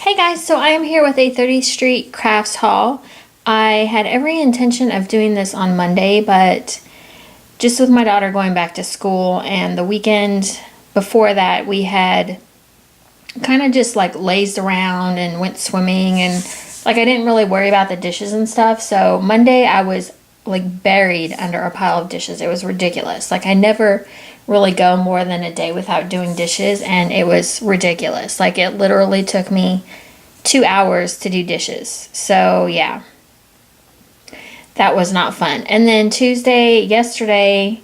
Hey guys, so I am here with a 30th Street Crafts haul. I had every intention of doing this on Monday, but just with my daughter going back to school and the weekend before that, we had kind of just like lazed around and went swimming, and like I didn't really worry about the dishes and stuff. So Monday I was like buried under a pile of dishes. It was ridiculous. Like I never really go more than a day without doing dishes, and it was ridiculous. Like it literally took me 2 hours to do dishes. So yeah, that was not fun. And then yesterday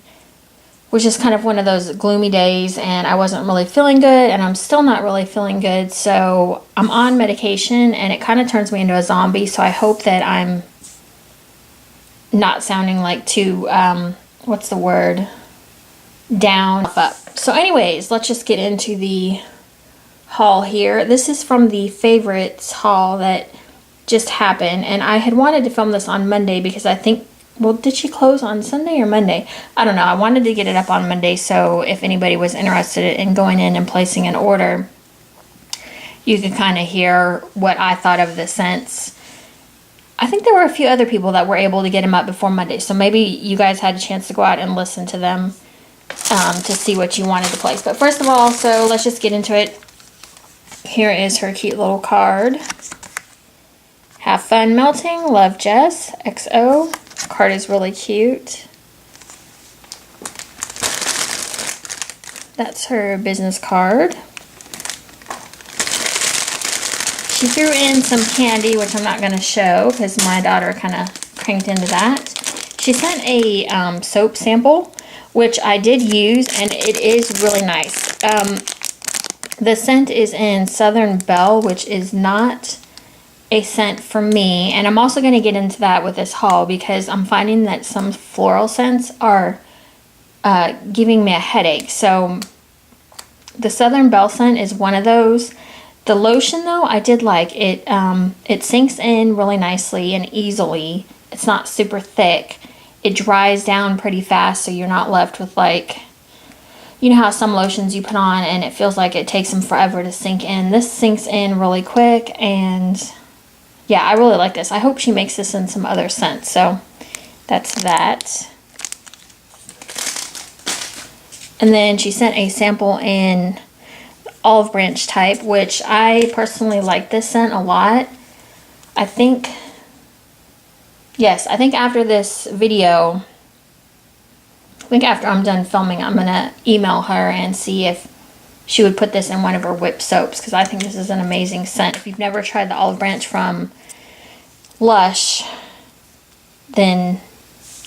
was just kind of one of those gloomy days, and I wasn't really feeling good, and I'm still not really feeling good. So I'm on medication, and it kind of turns me into a zombie. So I hope that I'm not sounding like too, what's the word? Down up. So anyways, let's just get into the haul here. This is from the favorites haul that just happened, and I had wanted to film this on Monday because I think, well, did she close on Sunday or Monday? I don't know. I wanted to get it up on Monday, so if anybody was interested in going in and placing an order, you could kind of hear what I thought of the scents. I think there were a few other people that were able to get them up before Monday, so maybe you guys had a chance to go out and listen to them to see what you wanted to place. But first of all, so let's just get into it. Here is her cute little card. Have fun melting. Love, Jess. XO. Card is really cute. That's her business card. She threw in some candy, which I'm not going to show because my daughter kind of cranked into that. She sent a soap sample, which I did use, and it is really nice. The scent is in Southern Belle, which is not a scent for me, and I'm also going to get into that with this haul because I'm finding that some floral scents are giving me a headache. So the Southern Belle scent is one of those. The lotion, though, I did like it. It sinks in really nicely and easily. It's not super thick. It dries down pretty fast, so you're not left with like, you know how some lotions you put on and it feels like it takes them forever to sink in. This sinks in really quick, and yeah, I really like this. I hope she makes this in some other scents. So that's that. And then she sent a sample in olive branch type, which I personally like this scent a lot. I think after this video, I think after I'm done filming, I'm going to email her and see if she would put this in one of her whip soaps, because I think this is an amazing scent. If you've never tried the olive branch from Lush, then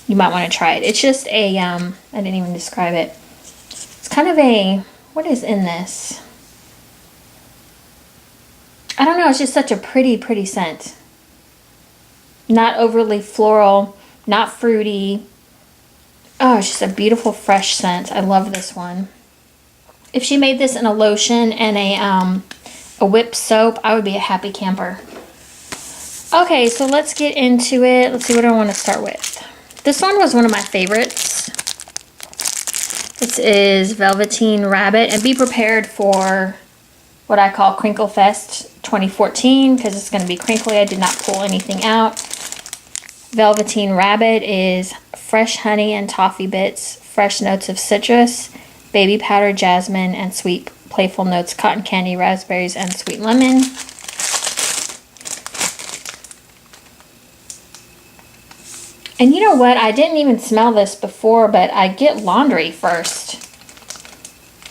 you might want to try it. It's just a, I didn't even describe it. It's kind of a, what is in this? I don't know, it's just such a pretty, pretty scent. Not overly floral, not fruity. Oh, it's just a beautiful, fresh scent. I love this one. If she made this in a lotion and a whip soap, I would be a happy camper. Okay, so let's get into it. Let's see what I want to start with. This one was one of my favorites. This is Velveteen Rabbit, and be prepared for what I call Crinkle Fest 2014 because it's going to be crinkly. I did not pull anything out. Velveteen Rabbit is fresh honey and toffee bits, fresh notes of citrus, baby powder, jasmine, and sweet playful notes, cotton candy, raspberries, and sweet lemon. And you know what? I didn't even smell this before, but I get laundry first.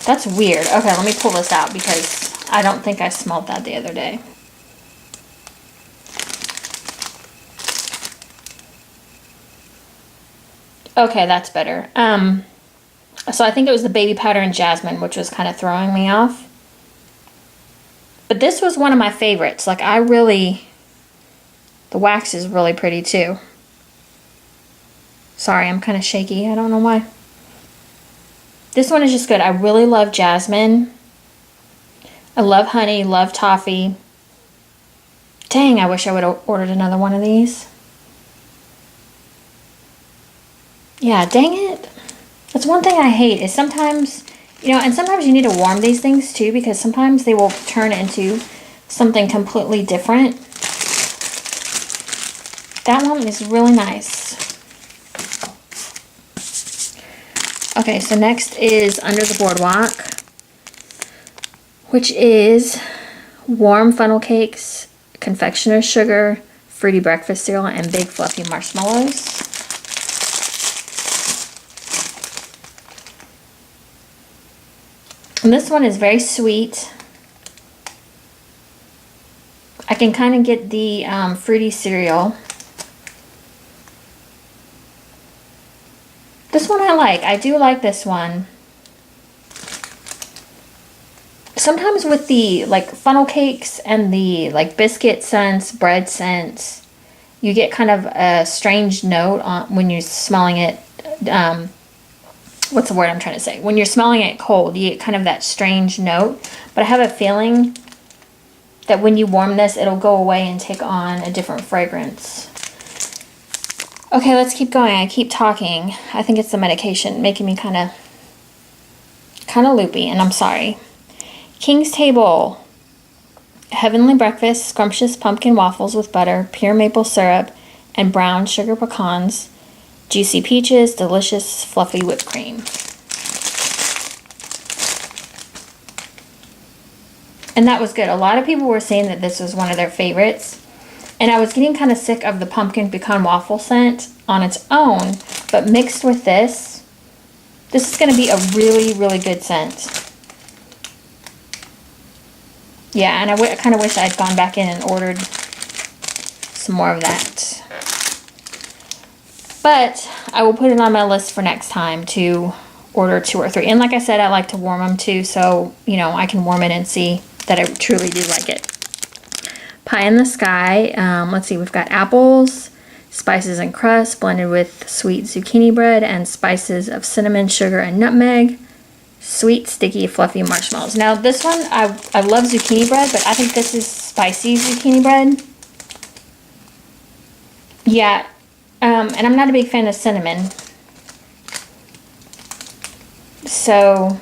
That's weird. Okay, let me pull this out because I don't think I smelled that the other day. Okay, that's better. So I think it was the baby powder and jasmine, which was kind of throwing me off. But this was one of my favorites. Like, the wax is really pretty too. Sorry, I'm kind of shaky. I don't know why. This one is just good. I really love jasmine. I love honey, love toffee. Dang, I wish I would have ordered another one of these. Yeah, dang it. That's one thing I hate is sometimes, and sometimes you need to warm these things too, because sometimes they will turn into something completely different. That one is really nice. Okay, so next is Under the Boardwalk, which is warm funnel cakes, confectioner's sugar, fruity breakfast cereal, and big fluffy marshmallows. And this one is very sweet. I can kind of get the fruity cereal. This one I like. I do like this one. Sometimes with the like funnel cakes and the like biscuit scents, bread scents, you get kind of a strange note on when you're smelling it. What's the word I'm trying to say? When you're smelling it cold, you get kind of that strange note. But I have a feeling that when you warm this, it'll go away and take on a different fragrance. Okay, let's keep going. I keep talking. I think it's the medication making me kind of loopy, and I'm sorry. King's Table. Heavenly breakfast, scrumptious pumpkin waffles with butter, pure maple syrup, and brown sugar pecans. Juicy peaches, delicious fluffy whipped cream. And that was good. A lot of people were saying that this was one of their favorites. And I was getting kind of sick of the pumpkin pecan waffle scent on its own, but mixed with this is going to be a really, really good scent. Yeah, and I kind of wish I'd gone back in and ordered some more of that. But I will put it on my list for next time to order 2 or 3. And like I said, I like to warm them too, so, you know, I can warm it and see that I truly do like it. Pie in the Sky. Let's see, we've got apples, spices and crust blended with sweet zucchini bread and spices of cinnamon, sugar, and nutmeg. Sweet, sticky, fluffy marshmallows. Now this one, I love zucchini bread, but I think this is spicy zucchini bread. Yeah, and I'm not a big fan of cinnamon. So,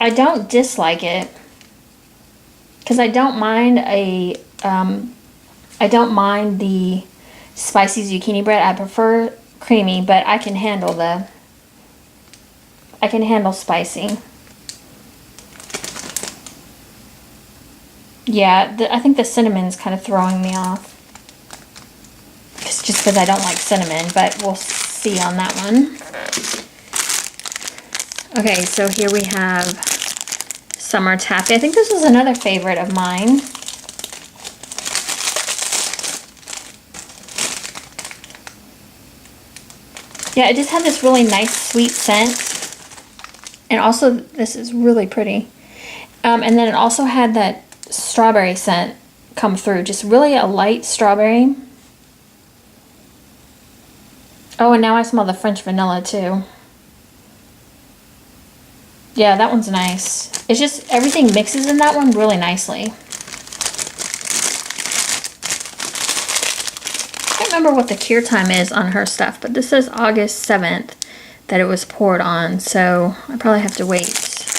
I don't dislike it. Because I don't mind the spicy zucchini bread. I prefer creamy, but I can handle spicy. Yeah, I think the cinnamon's kind of throwing me off. It's just because I don't like cinnamon, but we'll see on that one. Okay, so here we have Summer Taffy. I think this was another favorite of mine. Yeah, it just had this really nice sweet scent. And also, this is really pretty. And then it also had that strawberry scent come through. Just really a light strawberry. Oh, and now I smell the French vanilla too. Yeah, that one's nice. It's just everything mixes in that one really nicely. I can't remember what the cure time is on her stuff, but this says August 7th that it was poured on, so I probably have to wait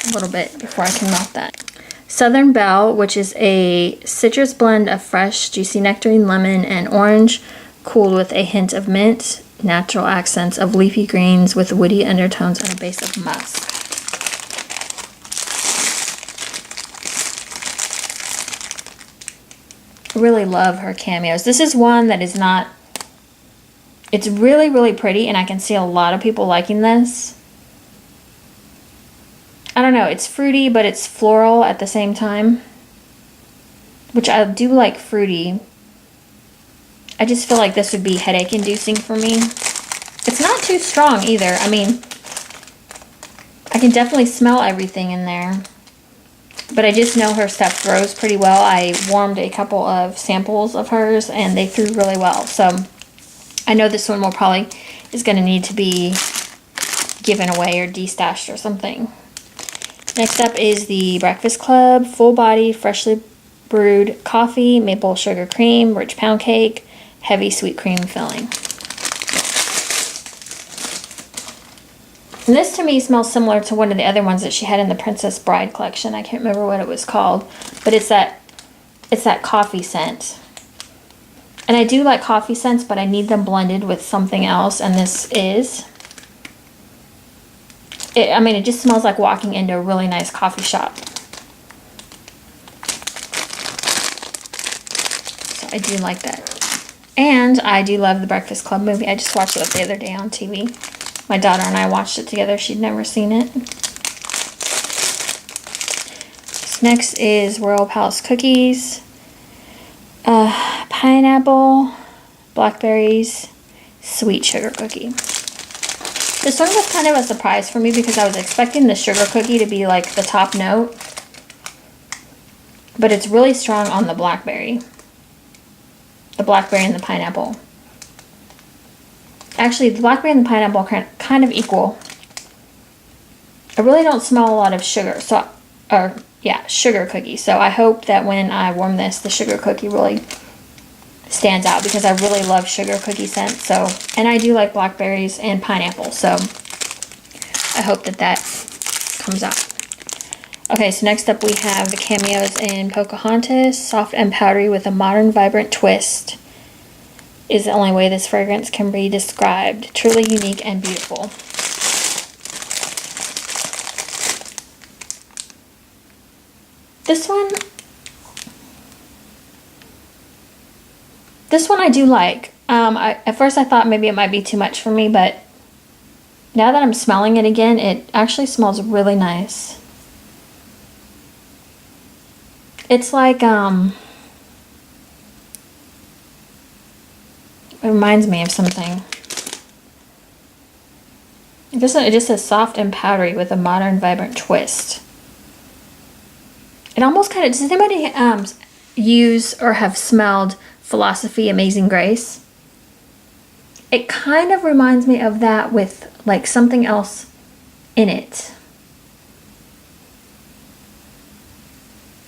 a little bit before I can melt that. Southern Belle, which is a citrus blend of fresh, juicy nectarine, lemon, and orange, cooled with a hint of mint, natural accents of leafy greens with woody undertones and a base of musk. I really love her Cameos. This is one that is not, it's really, really pretty, and I can see a lot of people liking this. I don't know, it's fruity, but it's floral at the same time, which I do like fruity. I just feel like this would be headache inducing for me. It's not too strong either. I mean, I can definitely smell everything in there. But I just know her stuff throws pretty well. I warmed a couple of samples of hers and they threw really well. So I know this one will probably is going to need to be given away or destashed or something. Next up is the Breakfast Club Full Body Freshly Brewed Coffee, Maple Sugar Cream, Rich Pound Cake, Heavy Sweet Cream Filling. And this to me smells similar to one of the other ones that she had in the Princess Bride collection. I can't remember what it was called. but it's that coffee scent. And I do like coffee scents, but I need them blended with something else, and this is. I mean, it just smells like walking into a really nice coffee shop. So I do like that. And I do love the Breakfast Club movie. I just watched it the other day on TV. My daughter and I watched it together. She'd never seen it. Next is Royal Palace cookies. Pineapple, blackberries, sweet sugar cookie. This one was kind of a surprise for me because I was expecting the sugar cookie to be like the top note. But it's really strong on the blackberry. The blackberry and the pineapple. Actually, the blackberry and the pineapple are kind of equal. I really don't smell a lot of sugar. Sugar cookie. So I hope that when I warm this, the sugar cookie really stands out because I really love sugar cookie scent. So, and I do like blackberries and pineapple. So I hope that comes out. Okay, so next up we have the Cameos in Pocahontas. Soft and powdery with a modern, vibrant twist is the only way this fragrance can be described. Truly unique and beautiful. This one I do like. At first I thought maybe it might be too much for me, but now that I'm smelling it again, it actually smells really nice. It's like, it reminds me of something. It just says soft and powdery with a modern, vibrant twist. It almost kind of, does anybody use or have smelled Philosophy Amazing Grace? It kind of reminds me of that with like something else in it.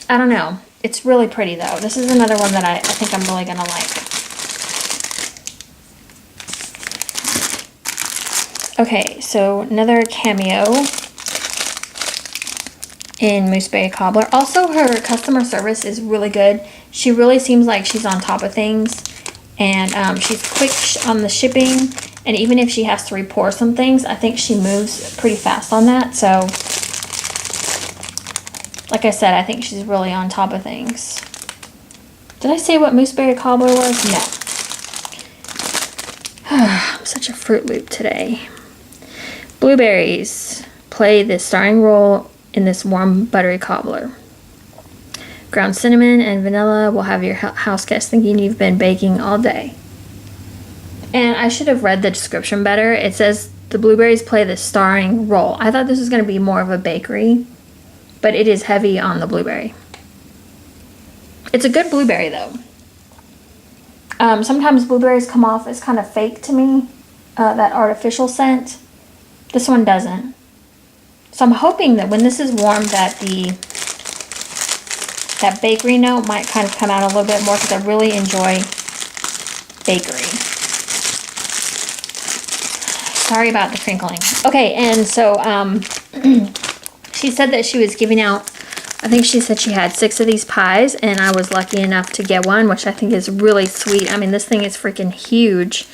I don't know. It's really pretty though. This is another one that I think I'm really gonna like. Okay, so another Cameo in Buttery Cobbler. Also, her customer service is really good. She really seems like she's on top of things, and she's quick on the shipping, and even if she has to report some things, I think she moves pretty fast on that. So like I said, I think she's really on top of things. Did I say what Buttery Cobbler was? No. I'm such a Fruit Loop today. Blueberries play the starring role in this warm buttery cobbler. Ground cinnamon and vanilla will have your house guests thinking you've been baking all day. And I should have read the description better. It says the blueberries play the starring role. I thought this was going to be more of a bakery, but it is heavy on the blueberry. It's a good blueberry though. Sometimes blueberries come off as kind of fake to me, that artificial scent. This one doesn't. So I'm hoping that when this is warm that that bakery note might kind of come out a little bit more because I really enjoy bakery. Sorry about the crinkling. Okay, and so she said that she was giving out, I think she said she had 6 of these pies, and I was lucky enough to get one, which I think is really sweet. I mean, this thing is freaking huge,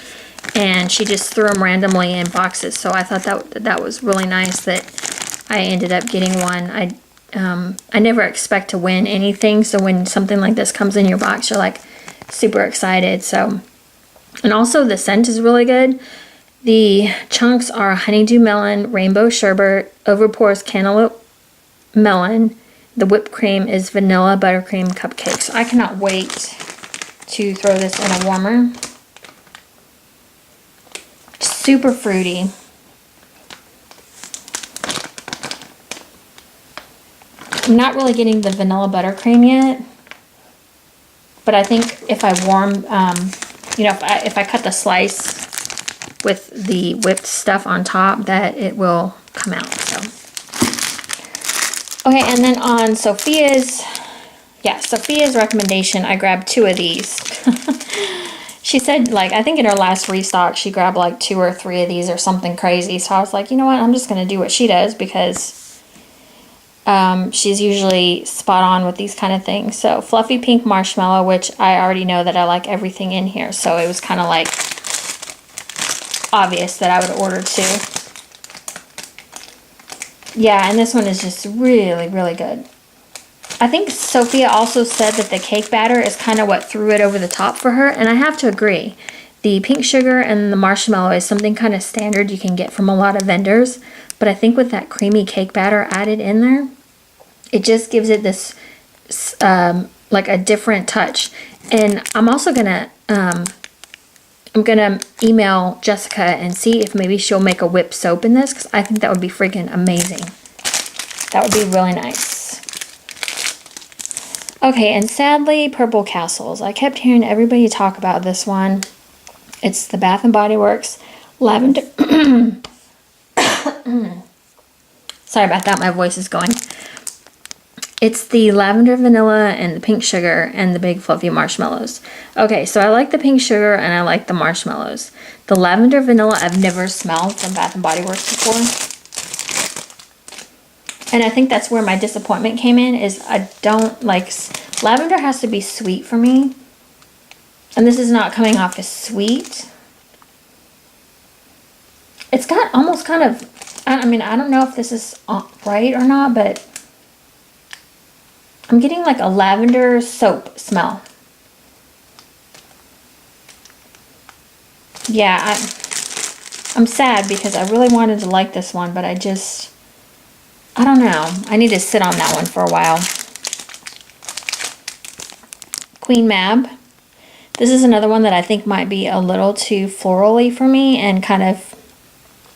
and she just threw them randomly in boxes. So I thought that was really nice that I ended up getting one. I never expect to win anything, so when something like this comes in your box, you're like super excited. So, and also the scent is really good. The chunks are honeydew melon, rainbow sherbet, overpours cantaloupe melon. The whipped cream is vanilla buttercream cupcake. So I cannot wait to throw this in a warmer. Super fruity. I'm not really getting the vanilla buttercream yet, but I think if I warm, you know, if I cut the slice with the whipped stuff on top, that it will come out. So, okay, and then on Sophia's recommendation, I grabbed 2 of these. She said, like, I think in her last restock, she grabbed like 2 or 3 of these or something crazy. So I was like, you know what, I'm just going to do what she does because She's usually spot on with these kind of things. So Fluffy Pink Marshmallow, which I already know that I like everything in here. So it was kind of like obvious that I would order two. Yeah, and this one is just really, really good. I think Sophia also said that the cake batter is kind of what threw it over the top for her, and I have to agree. The pink sugar and the marshmallow is something kind of standard you can get from a lot of vendors, but I think with that creamy cake batter added in there, it just gives it this like a different touch. And I'm also gonna I'm gonna email Jessica and see if maybe she'll make a whipped soap in this, because I think that would be freaking amazing. That would be really nice. Okay, and sadly, Purple Castles. I kept hearing everybody talk about this one. It's the Bath & Body Works Lavender. Sorry about that, my voice is going. It's the lavender vanilla and the pink sugar and the big fluffy marshmallows. Okay, so I like the pink sugar and I like the marshmallows. The lavender vanilla I've never smelled from Bath & Body Works before. And I think that's where my disappointment came in, is I don't like, lavender has to be sweet for me. And this is not coming off as sweet. It's got almost kind of, I mean, I don't know if this is right or not, but I'm getting like a lavender soap smell. Yeah, I'm sad because I really wanted to like this one, but I don't know. I need to sit on that one for a while. Queen Mab. This is another one that I think might be a little too florally for me and kind of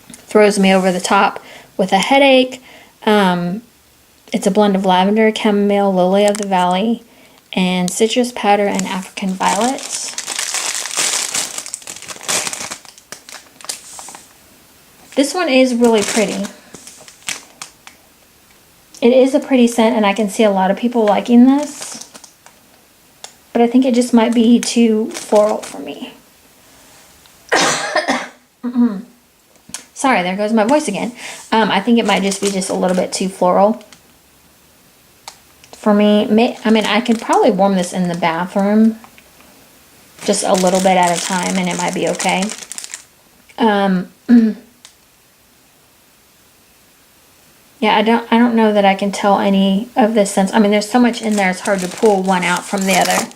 throws me over the top with a headache. It's a blend of lavender, chamomile, lily of the valley, and citrus powder and African violets. This one is really pretty. It is a pretty scent, and I can see a lot of people liking this. But I think it just might be too floral for me. Sorry, there goes my voice again. I think it might just be just a little bit too floral for me. I mean, I could probably warm this in the bathroom just a little bit at a time, and it might be okay. Yeah, I don't know that I can tell any of this scents. I mean, there's so much in there, it's hard to pull one out from the other.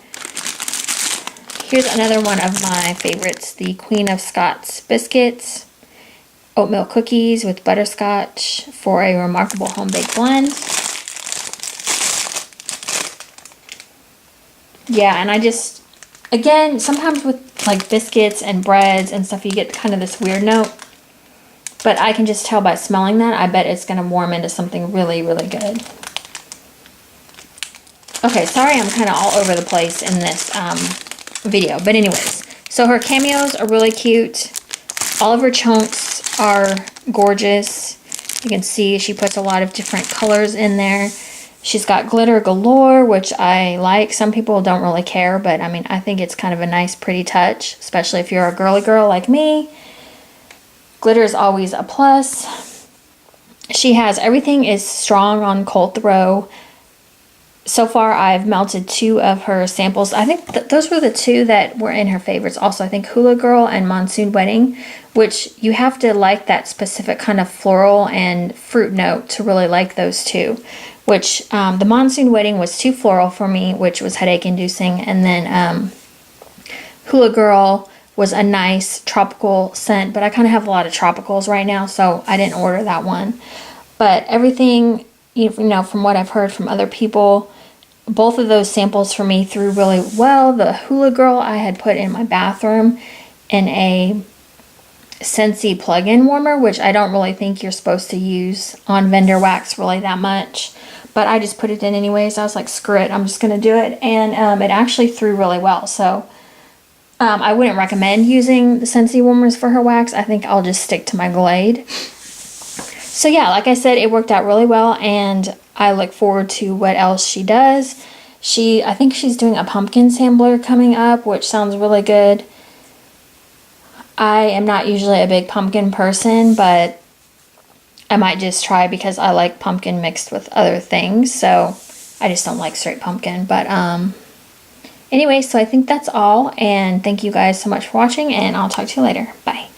Here's another one of my favorites, the Queen of Scots biscuits. Oatmeal cookies with butterscotch for a remarkable home-baked blend. Yeah, and I just, again, sometimes with like biscuits and breads and stuff, you get kind of this weird note. But I can just tell by smelling that, I bet it's going to warm into something really, really good. Okay, sorry I'm kind of all over the place in this video. But anyways, so her cameos are really cute. All of her chunks are gorgeous. You can see she puts a lot of different colors in there. She's got glitter galore, which I like. Some people don't really care, but I mean, I think it's kind of a nice, pretty touch, especially if you're a girly girl like me. Glitter is always a plus. She has, everything is strong on cold throw. So far, I've melted 2 of her samples. I think those were the 2 that were in her favorites. Also, I think Hula Girl and Monsoon Wedding, which you have to like that specific kind of floral and fruit note to really like those 2. Which, the Monsoon Wedding was too floral for me, which was headache inducing. And then Hula Girl was a nice tropical scent, but I kind of have a lot of tropicals right now, so I didn't order that one. But everything, you know, from what I've heard from other people, both of those samples for me threw really well. The Hula Girl I had put in my bathroom in a Scentsy plug-in warmer, which I don't really think you're supposed to use on vendor wax really that much. But I just put it in anyways. I was like, screw it, I'm just going to do it. And it actually threw really well, so I wouldn't recommend using the Scentsy warmers for her wax. I think I'll just stick to my Glade. So yeah, like I said, it worked out really well, and I look forward to what else she does. I think she's doing a pumpkin sampler coming up, which sounds really good. I am not usually a big pumpkin person, but I might just try because I like pumpkin mixed with other things. So I just don't like straight pumpkin. But anyway, so I think that's all. And thank you guys so much for watching, and I'll talk to you later. Bye.